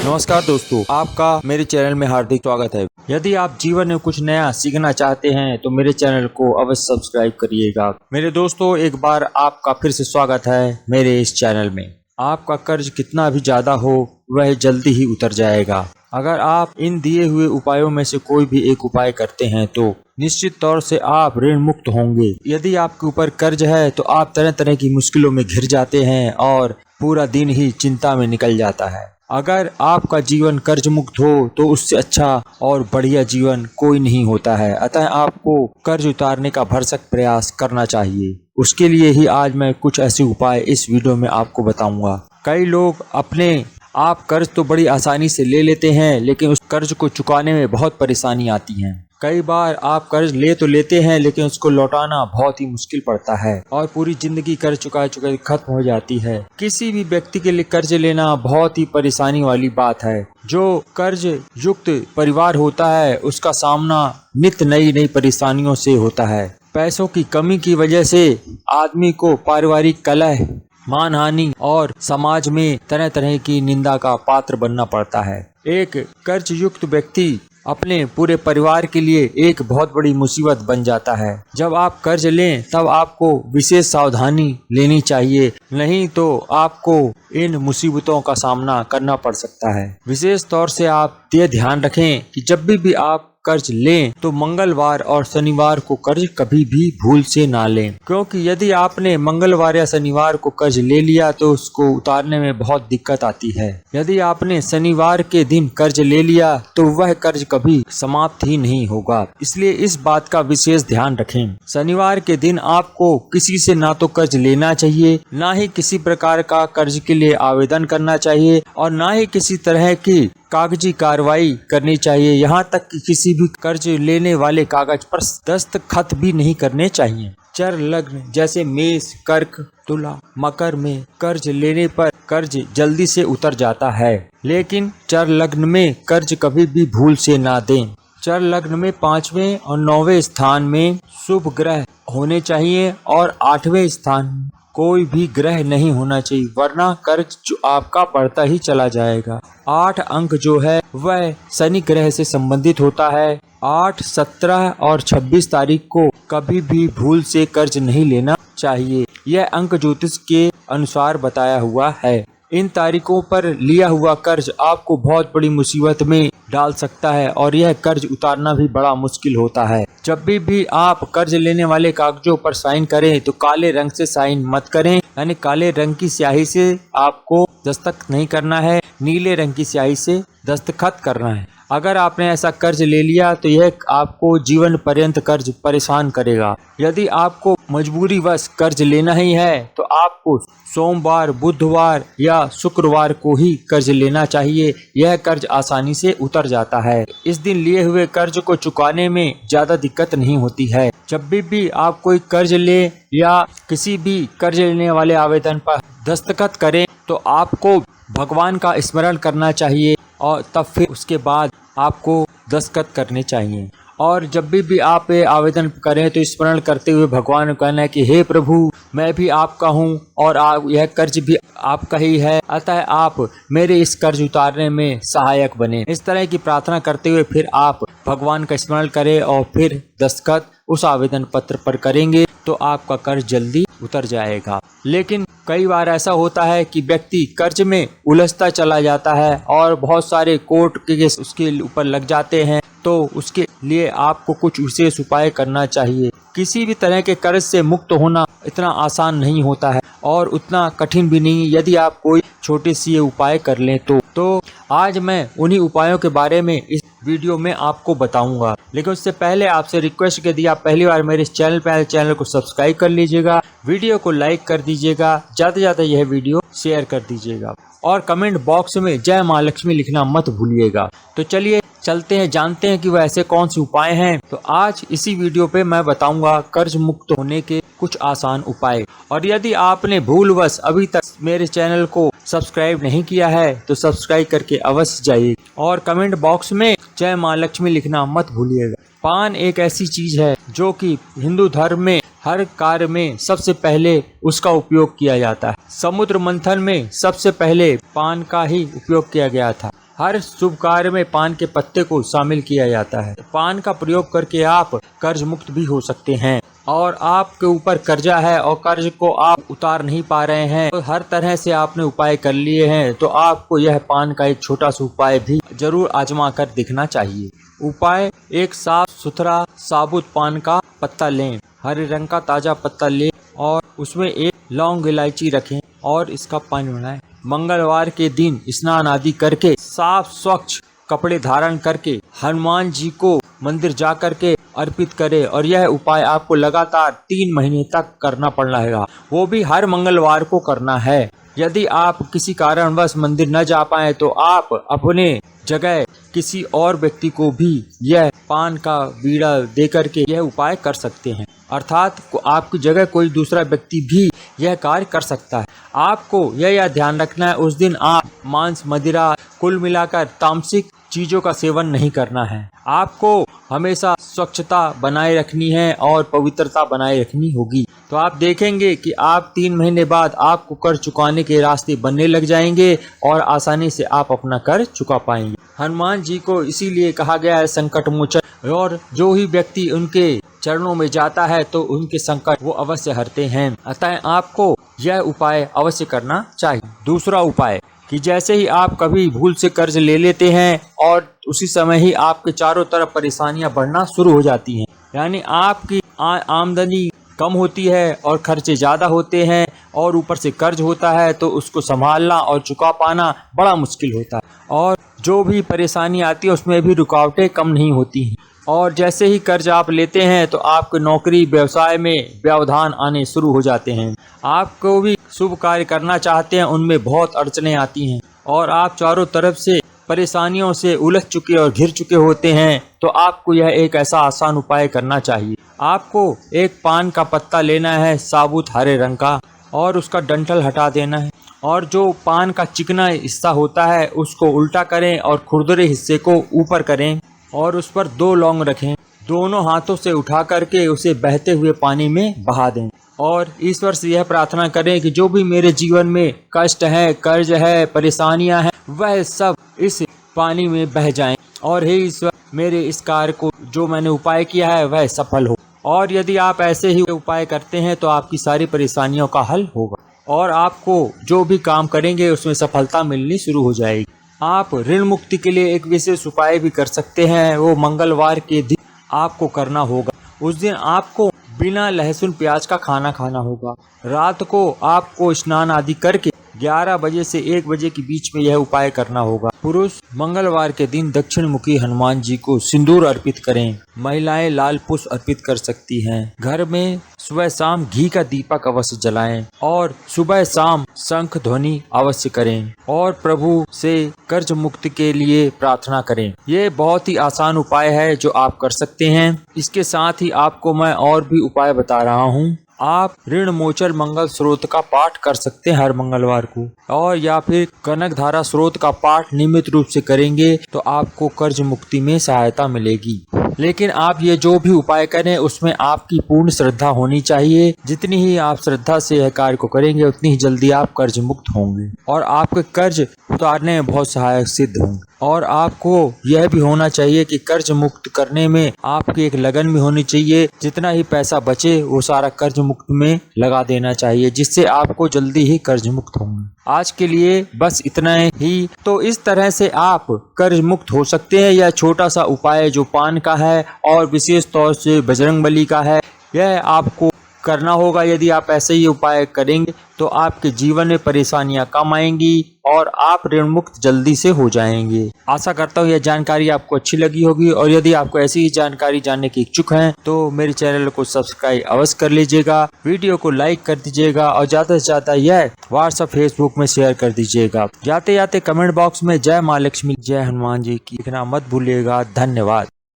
नमस्कार दोस्तों, आपका मेरे चैनल में हार्दिक स्वागत है। यदि आप जीवन में कुछ नया सीखना चाहते हैं तो मेरे चैनल को अवश्य सब्सक्राइब करिएगा। मेरे दोस्तों, एक बार आपका फिर से स्वागत है मेरे इस चैनल में। आपका कर्ज कितना भी ज्यादा हो वह जल्दी ही उतर जाएगा। अगर आप इन दिए हुए उपायों में से कोई भी एक उपाय करते हैं तो निश्चित तौर से आप ऋण मुक्त होंगे। यदि आपके ऊपर कर्ज है तो आप तरह तरह की मुश्किलों में घिर जाते हैं और पूरा दिन ही चिंता में निकल जाता है। अगर आपका जीवन कर्ज मुक्त हो तो उससे अच्छा और बढ़िया जीवन कोई नहीं होता है। अतः आपको कर्ज उतारने का भरसक प्रयास करना चाहिए। उसके लिए ही आज मैं कुछ ऐसे उपाय इस वीडियो में आपको बताऊंगा। कई लोग अपने आप कर्ज तो बड़ी आसानी से ले लेते हैं, लेकिन उस कर्ज को चुकाने में बहुत परेशानी आती है। कई बार आप कर्ज ले तो लेते हैं लेकिन उसको लौटाना बहुत ही मुश्किल पड़ता है और पूरी जिंदगी कर्ज चुका खत्म हो जाती है। किसी भी व्यक्ति के लिए कर्ज लेना बहुत ही परेशानी वाली बात है। जो कर्ज युक्त परिवार होता है उसका सामना नित्य नई नई परेशानियों से होता है। पैसों की कमी की वजह से आदमी को पारिवारिक कलह, मानहानि और समाज में तरह तरह की निंदा का पात्र बनना पड़ता है। एक कर्ज युक्त व्यक्ति अपने पूरे परिवार के लिए एक बहुत बड़ी मुसीबत बन जाता है। जब आप कर्ज लें तब आपको विशेष सावधानी लेनी चाहिए, नहीं तो आपको इन मुसीबतों का सामना करना पड़ सकता है। विशेष तौर से आप ये ध्यान रखें कि जब भी आप कर्ज लें तो मंगलवार और शनिवार को कर्ज कभी भी भूल से ना लें, क्योंकि यदि आपने मंगलवार या शनिवार को कर्ज ले लिया तो उसको उतारने में बहुत दिक्कत आती है। यदि आपने शनिवार के दिन कर्ज ले लिया तो वह कर्ज कभी समाप्त ही नहीं होगा। इसलिए इस बात का विशेष ध्यान रखें। शनिवार के दिन आपको किसी से ना तो कर्ज लेना चाहिए, ना ही किसी प्रकार का कर्ज के लिए आवेदन करना चाहिए और ना ही किसी तरह की कागजी कार्रवाई करनी चाहिए। यहाँ तक कि किसी भी कर्ज लेने वाले कागज पर दस्तखत भी नहीं करने चाहिए। चर लग्न जैसे मेष, कर्क, तुला, मकर में कर्ज लेने पर कर्ज जल्दी से उतर जाता है, लेकिन चर लग्न में कर्ज कभी भी भूल से ना दें। चर लग्न में 5वें और 9वें स्थान में शुभ ग्रह होने चाहिए और 8वें स्थान कोई भी ग्रह नहीं होना चाहिए, वरना कर्ज जो आपका बढ़ता ही चला जाएगा। 8 अंक जो है वह शनि ग्रह से संबंधित होता है। 8, 17 और 26 तारीख को कभी भी भूल से कर्ज नहीं लेना चाहिए। यह अंक ज्योतिष के अनुसार बताया हुआ है। इन तारीखों पर लिया हुआ कर्ज आपको बहुत बड़ी मुसीबत में डाल सकता है और यह कर्ज उतारना भी बड़ा मुश्किल होता है। जब भी आप कर्ज लेने वाले कागजों पर साइन करें तो काले रंग से साइन मत करें, यानी काले रंग की स्याही से आपको दस्तखत नहीं करना है, नीले रंग की स्याही से दस्तखत करना है। अगर आपने ऐसा कर्ज ले लिया तो यह आपको जीवन पर्यंत कर्ज परेशान करेगा। यदि आपको मजबूरीवश कर्ज लेना ही है तो आपको सोमवार, बुधवार या शुक्रवार को ही कर्ज लेना चाहिए। यह कर्ज आसानी से उतर जाता है। इस दिन लिए हुए कर्ज को चुकाने में ज्यादा दिक्कत नहीं होती है। जब भी आप कोई कर्ज ले या किसी भी कर्ज लेने वाले आवेदन पर दस्तखत करें तो आपको भगवान का स्मरण करना चाहिए और तब फिर उसके बाद आपको दस्तखत करने चाहिए। और जब भी आप ये आवेदन करें तो स्मरण करते हुए भगवान को कहना है कि हे प्रभु, मैं भी आपका हूँ और यह कर्ज भी आपका ही है, अतः आप मेरे इस कर्ज उतारने में सहायक बने। इस तरह की प्रार्थना करते हुए फिर आप भगवान का स्मरण करें और फिर दस्तखत उस आवेदन पत्र पर करेंगे तो आपका कर्ज जल्दी उतर जाएगा। लेकिन कई बार ऐसा होता है कि व्यक्ति कर्ज में उलझता चला जाता है और बहुत सारे कोर्ट केस उसके ऊपर लग जाते हैं, तो उसके लिए आपको कुछ विशेष उपाय करना चाहिए। किसी भी तरह के कर्ज से मुक्त होना इतना आसान नहीं होता है और उतना कठिन भी नहीं यदि आप कोई छोटे से उपाय कर लें तो आज मैं उन्हीं उपायों के बारे में इस वीडियो में आपको बताऊंगा। लेकिन उससे पहले आपसे रिक्वेस्ट यदि आप पहली बार मेरे इस चैनल पर आए, चैनल को सब्सक्राइब कर लीजिएगा, वीडियो को लाइक कर दीजिएगा, ज्यादा से ज्यादा यह वीडियो शेयर कर दीजिएगा और कमेंट बॉक्स में जय माँ लक्ष्मी लिखना मत भूलिएगा। तो चलिए चलते हैं, जानते हैं कि वह ऐसे कौन से उपाय हैं। तो आज इसी वीडियो पे मैं बताऊंगा कर्ज मुक्त होने के कुछ आसान उपाय। और यदि आपने भूलवश अभी तक मेरे चैनल को सब्सक्राइब नहीं किया है तो सब्सक्राइब करके अवश्य जाइए और कमेंट बॉक्स में जय माँ लक्ष्मी लिखना मत भूलिएगा। पान एक ऐसी चीज है जो कि हिंदू धर्म में हर कार्य में सबसे पहले उसका उपयोग किया जाता है। समुद्र मंथन में सबसे पहले पान का ही उपयोग किया गया था। हर शुभ कार्य में पान के पत्ते को शामिल किया जाता है। पान का प्रयोग करके आप कर्ज मुक्त भी हो सकते हैं। और आपके ऊपर कर्जा है और कर्ज को आप उतार नहीं पा रहे हैं, तो हर तरह से आपने उपाय कर लिए हैं, तो आपको यह पान का एक छोटा सा उपाय भी जरूर आजमा कर दिखना चाहिए। उपाय: एक साफ सुथरा साबुत पान का पत्ता लें, हरे रंग का ताजा पत्ता लें और उसमें एक लौंग इलायची रखें और इसका पानी बनाएं। मंगलवार के दिन स्नान आदि करके साफ स्वच्छ कपड़े धारण करके हनुमान जी को मंदिर जा करके अर्पित करें और यह उपाय आपको लगातार 3 महीने तक करना पड़ना है, वो भी हर मंगलवार को करना है। यदि आप किसी कारणवश मंदिर न जा पाए तो आप अपने जगह किसी और व्यक्ति को भी यह पान का बीड़ा दे करके यह उपाय कर सकते हैं, अर्थात आपकी जगह कोई दूसरा व्यक्ति भी यह कार्य कर सकता है। आपको यह ध्यान रखना है, उस दिन आप मांस मदिरा कुल मिलाकर तामसिक चीजों का सेवन नहीं करना है। आपको हमेशा स्वच्छता बनाए रखनी है और पवित्रता बनाए रखनी होगी। तो आप देखेंगे कि आप 3 महीने बाद आपको कर्ज चुकाने के रास्ते बनने लग जाएंगे और आसानी से आप अपना कर्ज चुका पाएंगे। हनुमान जी को इसीलिए कहा गया है संकट मोचन, और जो ही व्यक्ति उनके चरणों में जाता है तो उनके संकट वो अवश्य हरते हैं। अतः आपको यह उपाय अवश्य करना चाहिए। दूसरा उपाय कि जैसे ही आप कभी भूल से कर्ज ले लेते हैं और उसी समय ही आपके चारों तरफ परेशानियां बढ़ना शुरू हो जाती हैं, यानी आपकी आमदनी कम होती है और खर्चे ज़्यादा होते हैं और ऊपर से कर्ज होता है, तो उसको संभालना और चुका पाना बड़ा मुश्किल होता है और जो भी परेशानी आती है उसमें भी रुकावटें कम नहीं होती हैं। और जैसे ही कर्ज आप लेते हैं तो आपके नौकरी व्यवसाय में व्यवधान आने शुरू हो जाते हैं। आपको भी शुभ कार्य करना चाहते हैं, उनमें बहुत अड़चने आती हैं और आप चारों तरफ से परेशानियों से उलझ चुके और घिर चुके होते हैं, तो आपको यह एक ऐसा आसान उपाय करना चाहिए। आपको एक पान का पत्ता लेना है साबुत हरे रंग का और उसका डंठल हटा देना है और जो पान का चिकना हिस्सा होता है उसको उल्टा करें और खुरदरे हिस्से को ऊपर करें और उस पर 2 लौंग रखें। दोनों हाथों से उठा करके उसे बहते हुए पानी में बहा दें और ईश्वर से यह प्रार्थना करें कि जो भी मेरे जीवन में कष्ट है, कर्ज है, परेशानियां हैं, वह सब इस पानी में बह जाएं और हे ईश्वर मेरे इस कार्य को जो मैंने उपाय किया है वह सफल हो। और यदि आप ऐसे ही उपाय करते हैं तो आपकी सारी परेशानियों का हल होगा और आपको जो भी काम करेंगे उसमें सफलता मिलनी शुरू हो जाएगी। आप ऋण मुक्ति के लिए एक विशेष उपाय भी कर सकते हैं, वो मंगलवार के दिन आपको करना होगा। उस दिन आपको बिना लहसुन प्याज का खाना खाना होगा। रात को आपको स्नान आदि करके 11 बजे से 1 बजे के बीच में यह उपाय करना होगा। पुरुष मंगलवार के दिन दक्षिण मुखी हनुमान जी को सिंदूर अर्पित करें। महिलाएं लाल पुष्प अर्पित कर सकती हैं। घर में सुबह शाम घी का दीपक अवश्य जलाएं और सुबह शाम शंख ध्वनि अवश्य करें और प्रभु से कर्ज मुक्ति के लिए प्रार्थना करें। ये बहुत ही आसान उपाय है जो आप कर सकते हैं। इसके साथ ही आपको मैं और भी उपाय बता रहा हूँ। आप ऋण मोचन मंगल स्रोत का पाठ कर सकते हैं हर मंगलवार को, और या फिर कनक धारा स्रोत का पाठ नियमित रूप से करेंगे तो आपको कर्ज मुक्ति में सहायता मिलेगी। लेकिन आप ये जो भी उपाय करें उसमें आपकी पूर्ण श्रद्धा होनी चाहिए। जितनी ही आप श्रद्धा से यह कार्य को करेंगे उतनी ही जल्दी आप कर्ज मुक्त होंगे और आपके कर्ज उतारने में बहुत सहायक सिद्ध होंगे। और आपको यह भी होना चाहिए कि कर्ज मुक्त करने में आपकी एक लगन भी होनी चाहिए। जितना ही पैसा बचे वो सारा कर्ज मुक्त में लगा देना चाहिए, जिससे आपको जल्दी ही कर्ज मुक्त होंगे। आज के लिए बस इतना ही। तो इस तरह से आप कर्ज मुक्त हो सकते हैं। यह छोटा सा उपाय जो पान का है और विशेष तौर से बजरंगबली का है, यह आपको करना होगा। यदि आप ऐसे ही उपाय करेंगे तो आपके जीवन में परेशानियां कम आएंगी और आप ऋण मुक्त जल्दी से हो जाएंगे। आशा करता हूँ यह जानकारी आपको अच्छी लगी होगी और यदि आपको ऐसी ही जानकारी जानने की इच्छुक हैं तो मेरे चैनल को सब्सक्राइब अवश्य कर लीजिएगा, वीडियो को लाइक कर दीजिएगा और ज़्यादा से ज़्यादा यह व्हाट्सएप फेसबुक में शेयर कर दीजिएगा। जाते जाते कमेंट बॉक्स में जय माँ लक्ष्मी जय हनुमान जी की लिखना मत भूलिएगा। धन्यवाद।